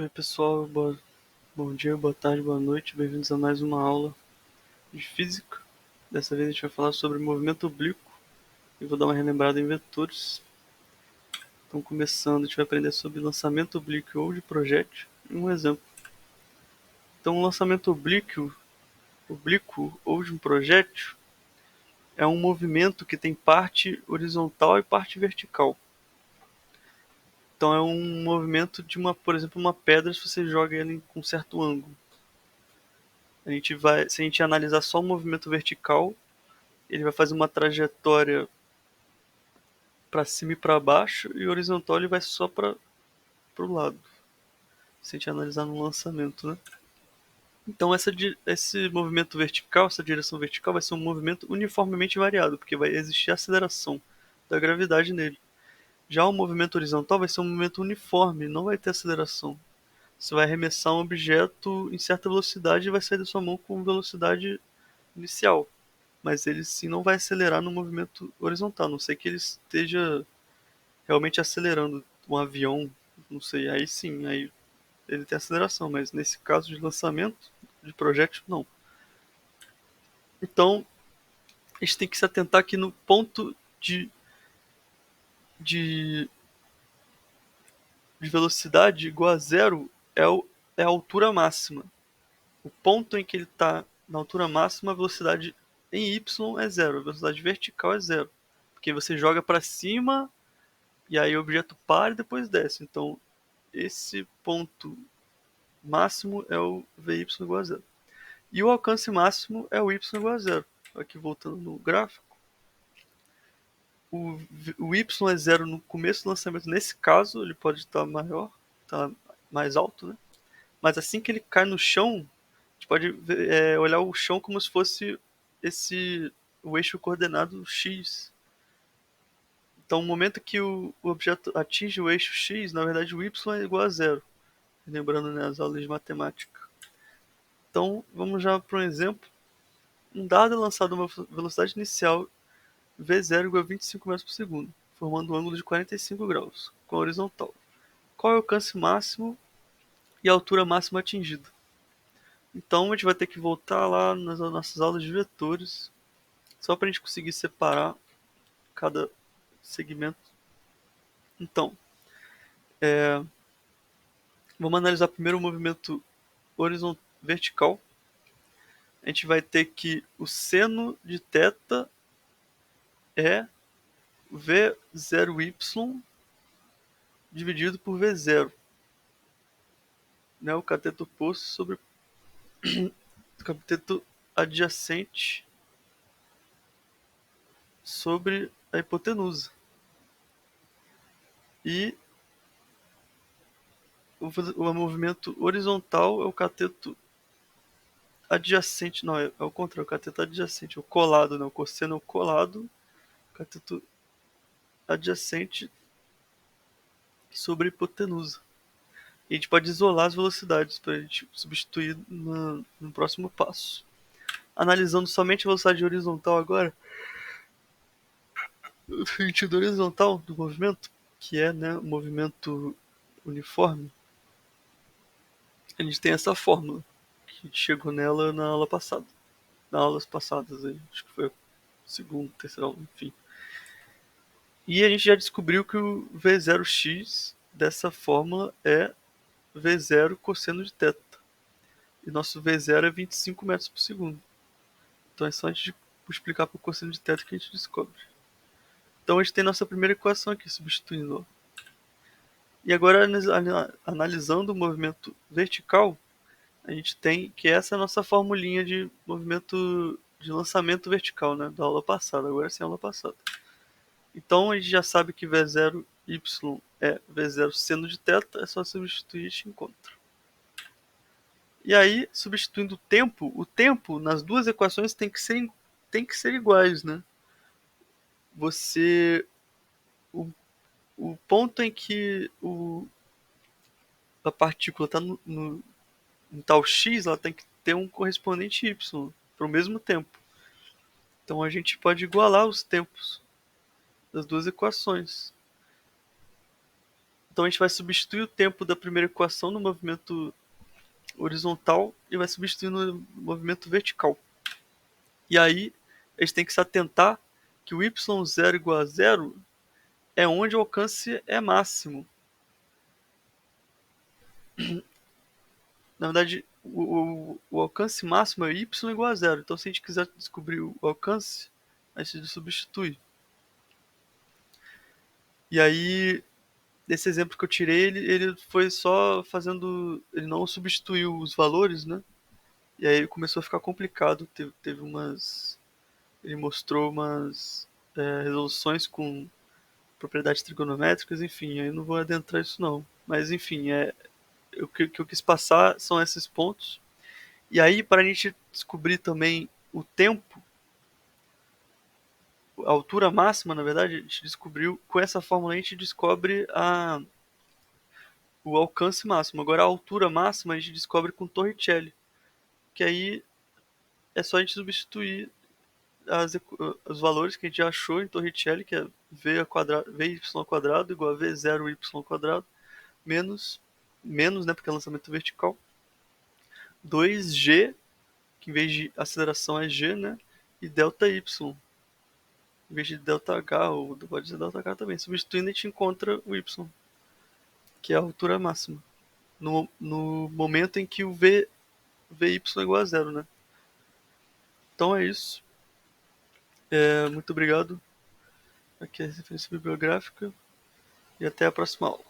Oi pessoal, bom dia, boa tarde, boa noite, bem-vindos a mais uma aula de física. Dessa vez a gente vai falar sobre movimento oblíquo e vou dar uma relembrada em vetores. Então, começando, a gente vai aprender sobre lançamento oblíquo ou de projétil e um exemplo. Então, o lançamento oblíquo ou de um projétil é um movimento que tem parte horizontal e parte vertical. Então, é um movimento de por exemplo, uma pedra se você joga ele com um certo ângulo. Se a gente analisar só o movimento vertical, ele vai fazer uma trajetória para cima e para baixo, e horizontal ele vai só para o lado, se a gente analisar no lançamento, né? Então esse movimento vertical, essa direção vertical vai ser um movimento uniformemente variado, porque vai existir aceleração da gravidade nele. Já o movimento horizontal vai ser um movimento uniforme, não vai ter aceleração. Você vai arremessar um objeto em certa velocidade e vai sair da sua mão com velocidade inicial. Mas ele sim não vai acelerar no movimento horizontal, a não sei que ele esteja realmente acelerando um avião, não sei, aí sim, aí ele tem aceleração, mas nesse caso de lançamento de projétil, não. Então, a gente tem que se atentar que no ponto de, de velocidade igual a zero é a altura máxima. O ponto em que ele está na altura máxima, a velocidade em y é zero, a velocidade vertical é zero. Porque você joga para cima e aí o objeto para e depois desce. Então, esse ponto máximo é o Vy igual a zero. E o alcance máximo é o y igual a zero. Aqui voltando no gráfico. O y é zero no começo do lançamento. Nesse caso, ele pode estar maior, estar mais alto, né? Mas assim que ele cai no chão, a gente pode olhar o chão como se fosse o eixo coordenado x. Então, no momento que o objeto atinge o eixo x, na verdade o y é igual a zero. Lembrando, né, as aulas de matemática. Então, vamos já para um exemplo. Um dado é lançado a uma velocidade inicial v0 igual a 25 metros por segundo, formando um ângulo de 45 graus, com a horizontal. Qual é o alcance máximo e a altura máxima atingida? Então, a gente vai ter que voltar lá nas nossas aulas de vetores, só para a gente conseguir separar cada segmento. Então, vamos analisar primeiro o movimento vertical. A gente vai ter que o seno de θ é V0y dividido por V0, né? O cateto oposto sobre o cateto adjacente sobre a hipotenusa. E o movimento horizontal é o cateto adjacente, não, é o contrário, o cateto adjacente, o colado, né? O cosseno é o colado, o cateto adjacente sobre a hipotenusa. E a gente pode isolar as velocidades para a gente substituir no próximo passo. Analisando somente a velocidade horizontal agora, o sentido horizontal do movimento, que é, né, o movimento uniforme, a gente tem essa fórmula, que a gente chegou nela na aula passada. Nas aulas passadas, acho que foi a segunda, terceira aula, enfim. E a gente já descobriu que o V0x dessa fórmula é V0 cosseno de θ. E nosso V0 é 25 metros por segundo. Então é só a gente explicar para o cosseno de θ que a gente descobre. Então a gente tem nossa primeira equação aqui, substituindo. E agora, analisando o movimento vertical, a gente tem que essa é a nossa formulinha de movimento de lançamento vertical, né, da aula passada. Agora sim, a aula passada. Então a gente já sabe que V0y é V0 seno de θ, é só substituir e a gente encontra. E aí, substituindo o tempo nas duas equações tem que ser iguais, né? Você o ponto em que a partícula está em tal x, ela tem que ter um correspondente y para o mesmo tempo. Então a gente pode igualar os tempos das duas equações. Então a gente vai substituir o tempo da primeira equação no movimento horizontal e vai substituir no movimento vertical. E aí a gente tem que se atentar que o y0 igual a zero é onde o alcance é máximo. Na verdade, o alcance máximo é y igual a zero. Então, se a gente quiser descobrir o alcance, a gente substitui. E aí, nesse exemplo que eu tirei, ele foi só fazendo. Ele não substituiu os valores, né? E aí começou a ficar complicado. Teve umas. Ele mostrou umas resoluções com propriedades trigonométricas, enfim. Aí eu não vou adentrar isso, não. Mas, enfim, o que eu quis passar são esses pontos. E aí, para a gente descobrir também o tempo, a altura máxima, na verdade, a gente descobriu, com essa fórmula a gente descobre o alcance máximo. Agora a altura máxima a gente descobre com Torricelli, que aí é só a gente substituir os valores que a gente já achou em Torricelli, que é vy ao quadrado igual a v0y ao quadrado, menos, né, porque é lançamento vertical, 2g, que em vez de aceleração é g, né, e delta y, em vez de ΔH, ou pode ser ΔH também. Substituindo, a gente encontra o Y, que é a altura máxima. No momento em que o VY é igual a zero, né? Então é isso. Muito obrigado. Aqui é a referência bibliográfica. E até a próxima aula.